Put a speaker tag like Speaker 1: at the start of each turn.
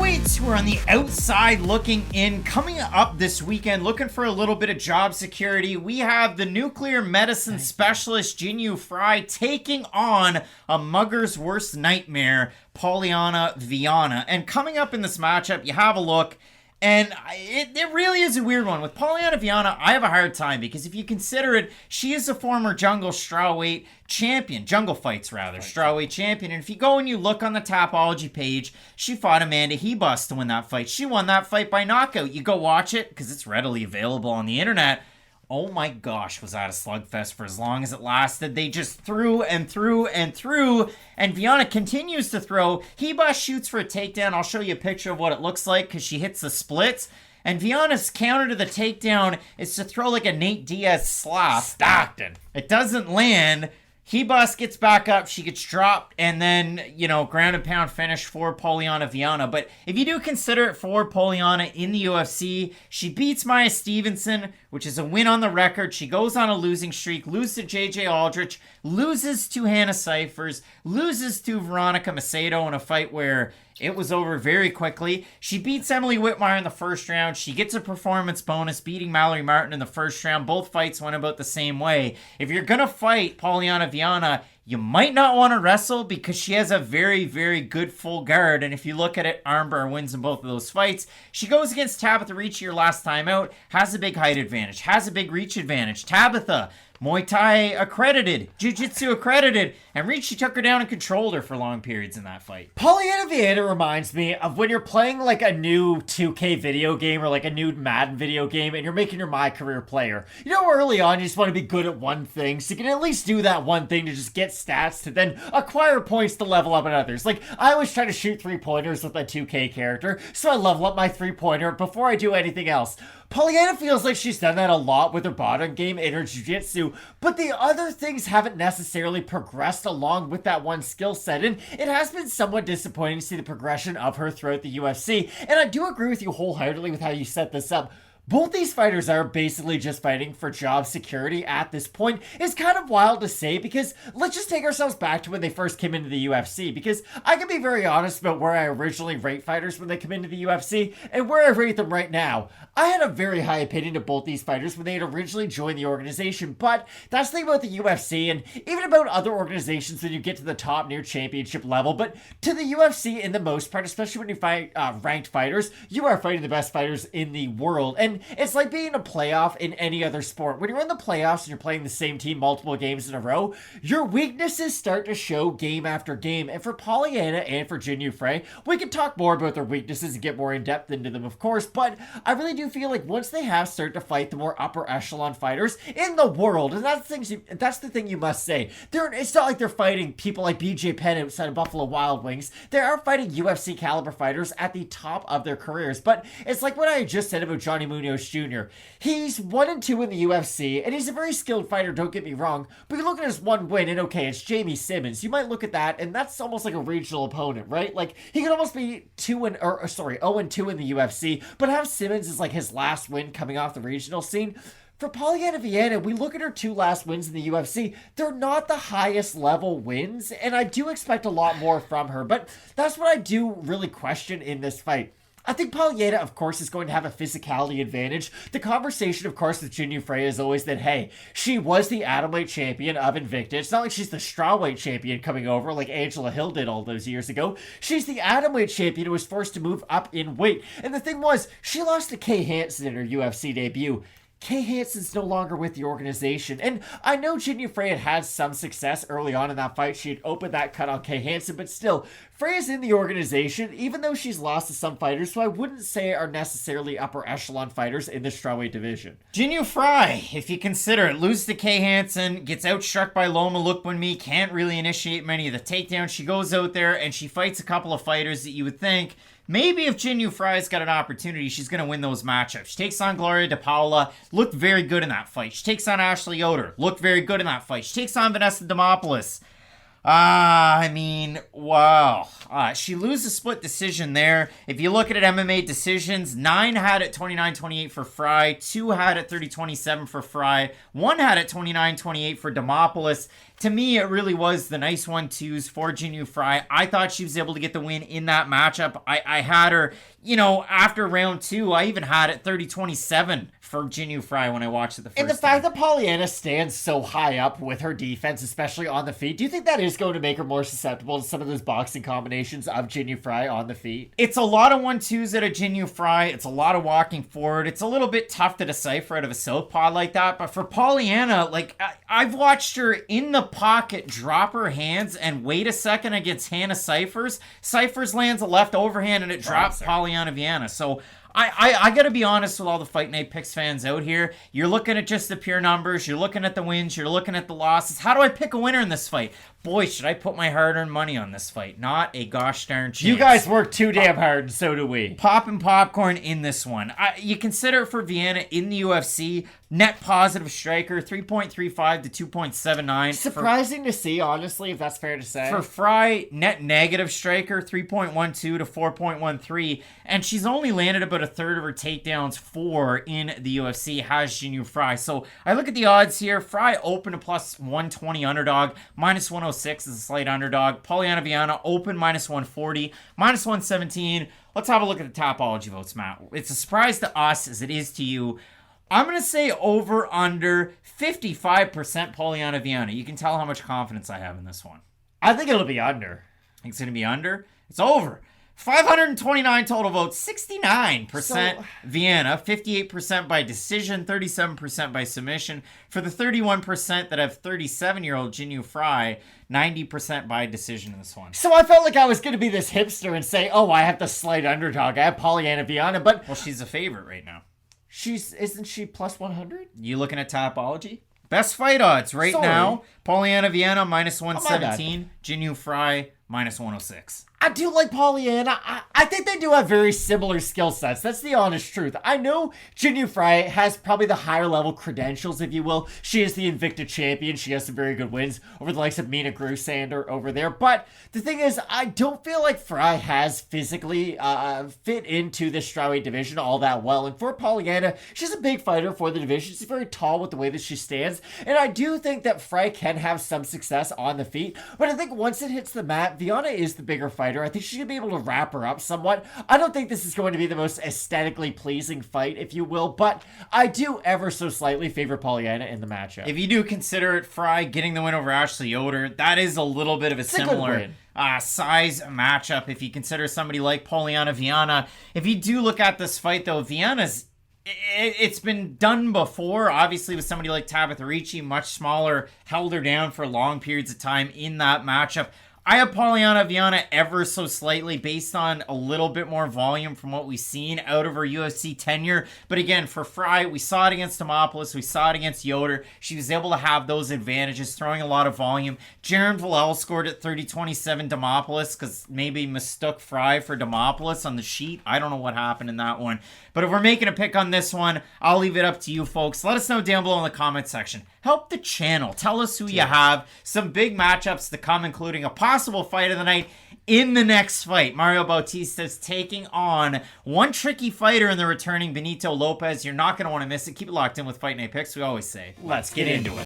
Speaker 1: strawweights who are on the outside looking in. Coming up this weekend, looking for a little bit of job security, we have the nuclear medicine specialist Jinh Yu Frey taking on a mugger's worst nightmare, Polyana Viana. And coming up in this matchup, you have a look, and it really is a weird one. With Polyana Viana, I have a hard time because if you consider it, she is a former jungle strawweight champion, jungle fights rather, strawweight champion. And if you go and you look on the Tapology page, she fought Amanda Hebus to win that fight. She won that fight by knockout. You go watch it because it's readily available on the internet. Oh my gosh, was that a slugfest for as long as it lasted. They just threw and threw and threw, and Viana continues to throw. Hebus shoots for a takedown. I'll show you a picture of what it looks like because she hits the splits. And Viana's counter to the takedown is to throw like a Nate Diaz slap.
Speaker 2: Stockton.
Speaker 1: It doesn't land. Hebus gets back up, she gets dropped, and then, ground and pound finish for Polyana Viana. But if you do consider it for Polyana in the UFC, she beats Maya Stevenson, which is a win on the record. She goes on a losing streak, loses to JJ Aldrich, loses to Hannah Cyphers, loses to Veronica Macedo in a fight where it was over very quickly. She beats Emily Whitmire in the first round. She gets a performance bonus, beating Mallory Martin in the first round. Both fights went about the same way. If you're going to fight Polyana Viana, you might not want to wrestle because she has a very, very good full guard. And if you look at it, armbar wins in both of those fights. She goes against Tabitha Ricci her last time out, has a big height advantage, has a big reach advantage. Tabitha, Muay Thai accredited, Jiu-Jitsu accredited, and Ricci took her down and controlled her for long periods in that fight.
Speaker 2: Polyana Viana reminds me of when you're playing like a new 2K video game or like a new Madden video game and you're making your My Career player. Early on you just want to be good at one thing, so you can at least do that one thing to just get stats to then acquire points to level up in others. Like, I always try to shoot 3-pointers with my 2K character, so I level up my 3-pointer before I do anything else. Polyana feels like she's done that a lot with her bottom game and her jiu-jitsu, but the other things haven't necessarily progressed along with that one skill set, and it has been somewhat disappointing to see the progression of her throughout the UFC, and I do agree with you wholeheartedly with how you set this up. Both these fighters are basically just fighting for job security at this point. It's kind of wild to say because let's just take ourselves back to when they first came into the UFC, because I can be very honest about where I originally rate fighters when they come into the UFC and where I rate them right now. I had a very high opinion of both these fighters when they had originally joined the organization, but that's the thing about the UFC and even about other organizations when you get to the top near championship level, but to the UFC in the most part, especially when you fight ranked fighters, you are fighting the best fighters in the world. And it's like being in a playoff in any other sport. When you're in the playoffs and you're playing the same team multiple games in a row, your weaknesses start to show game after game. And for Polyana and for Jinh Yu Frey, we can talk more about their weaknesses and get more in depth into them, of course, but I really do feel like once they have started to fight the more upper echelon fighters in the world, and that's the thing you must say. It's not like they're fighting people like BJ Penn outside of Buffalo Wild Wings. They are fighting UFC caliber fighters at the top of their careers, but it's like what I just said about Johnny Munoz Jr. He's 1-2 in the UFC, and he's a very skilled fighter, don't get me wrong, but you look at his one win, and okay, it's Jamie Simmons. You might look at that, and that's almost like a regional opponent, right? Like, he could almost be 0-2 in the UFC, but have Simmons as like his last win coming off the regional scene. For Polyana Viana, we look at her 2 last wins in the UFC. They're not the highest level wins, and I do expect a lot more from her, but that's what I do really question in this fight. I think Polyana, of course, is going to have a physicality advantage. The conversation, of course, with Jinh Yu Frey is always that, hey, she was the atomweight champion of Invicta. It's not like she's the strawweight champion coming over like Angela Hill did all those years ago. She's the atomweight champion who was forced to move up in weight. And the thing was, she lost to Kay Hansen in her UFC debut. Kay Hansen's no longer with the organization, and I know Jinh Yu Frey had some success early on in that fight. She had opened that cut on Kay Hansen, but still, Frey is in the organization, even though she's lost to some fighters who I wouldn't say are necessarily upper echelon fighters in the strawweight division.
Speaker 1: Jinh Yu Frey, if you consider it, loses to Kay Hansen, gets outstruck by Loma Lookboonmee, can't really initiate many of the takedowns. She goes out there and she fights a couple of fighters that you would think, maybe if Jinh Yu Frey's got an opportunity, she's going to win those matchups. She takes on Gloria De Paula, looked very good in that fight. She takes on Ashley Yoder, looked very good in that fight. She takes on Vanessa Demopoulos. I mean, wow. She loses split decision there. If you look at it, MMA decisions, 9 had it 29-28 for Frey, 2 had it 30-27 for Frey, 1 had it 29-28 for Demopoulos. To me, it really was the nice 1-2s for Jinh Yu Frey. I thought she was able to get the win in that matchup. I had her, after round 2, I even had it 30-27 for Jinh Yu Frey when I watched it the first time.
Speaker 2: And the fact that Polyana stands so high up with her defense, especially on the feet, do you think that is going to make her more susceptible to some of those boxing combinations of Jinh Yu Frey on the feet?
Speaker 1: It's a lot of 1-2s out of Jinh Yu Frey. It's a lot of walking forward. It's a little bit tough to decipher out of a southpaw like that. But for Polyana, I've watched her in the pocket drop her hands and wait a second against Hannah Cyphers. Cyphers lands a left overhand and it drops Polyana Viana. So I gotta be honest with all the Fight Night Picks fans out here. You're looking at just the pure numbers. You're looking at the wins. You're looking at the losses. How do I pick a winner in this fight? Boy, should I put my hard-earned money on this fight. Not a gosh darn chance.
Speaker 2: You guys work too damn hard, and so do we.
Speaker 1: Popping popcorn in this one. You consider for Viana in the UFC, net positive striker, 3.35 to 2.79.
Speaker 2: Surprising to see, honestly, if that's fair to say.
Speaker 1: For Frey, net negative striker, 3.12 to 4.13. And she's only landed about a third of her takedowns in the UFC, has Jinh Yu Frey. So I look at the odds here. Frey open to plus 120 underdog, minus 106 is a slight underdog. Polyana Viana open minus 140, minus 117. Let's have a look at the Tapology votes, Matt. It's a surprise to us as it is to you. I'm going to say over under 55% Polyana Viana. You can tell how much confidence I have in this one.
Speaker 2: I think it'll be under.
Speaker 1: It's going to be under? It's over. 529 total votes, 69% Viana, 58% by decision, 37% by submission. For the 31% that have 37-year-old Jinh Yu Frey, 90% by decision in this one.
Speaker 2: So I felt like I was going to be this hipster and say, I have the slight underdog. I have Polyana Viana, but...
Speaker 1: Well, she's a favorite right now.
Speaker 2: Isn't she plus 100?
Speaker 1: You looking at Tapology? Best fight odds right now. Polyana Viana, minus 117. Jinh Yu Frey, minus 106.
Speaker 2: I do like Polyana. I think they do have very similar skill sets. That's the honest truth. I know Jinh Yu Frey has probably the higher level credentials, if you will. She is the Invicta champion. She has some very good wins over the likes of Mina Grusander over there. But the thing is, I don't feel like Frey has physically fit into the strawweight division all that well. And for Polyana, she's a big fighter for the division. She's very tall with the way that she stands. And I do think that Frey can have some success on the feet. But I think once it hits the mat, Viana is the bigger fighter. I think she's going to be able to wrap her up somewhat. I don't think this is going to be the most aesthetically pleasing fight, if you will, but I do ever so slightly favor Polyana in the matchup.
Speaker 1: If you do consider it Frey getting the win over Ashley Yoder, that is a little bit of a similar size matchup. If you consider somebody like Polyana Viana, if you do look at this fight, though, Viana's it's been done before, obviously, with somebody like Tabitha Ricci, much smaller, held her down for long periods of time in that matchup. I have Polyana Viana ever so slightly based on a little bit more volume from what we've seen out of her UFC tenure. But again, for Frey, we saw it against Demopoulos. We saw it against Yoder. She was able to have those advantages, throwing a lot of volume. Jaron Villel scored at 30-27 Demopoulos because maybe mistook Frey for Demopoulos on the sheet. I don't know what happened in that one. But if we're making a pick on this one, I'll leave it up to you folks. Let us know down below in the comment section. Help the channel. Tell us who you have. Some big matchups to come, including a possible fight of the night in the next fight. Mario Bautista is taking on one tricky fighter in the returning Benito Lopez. You're not going to want to miss it. Keep it locked in with Fight Night Picks. We always say, let's get into it.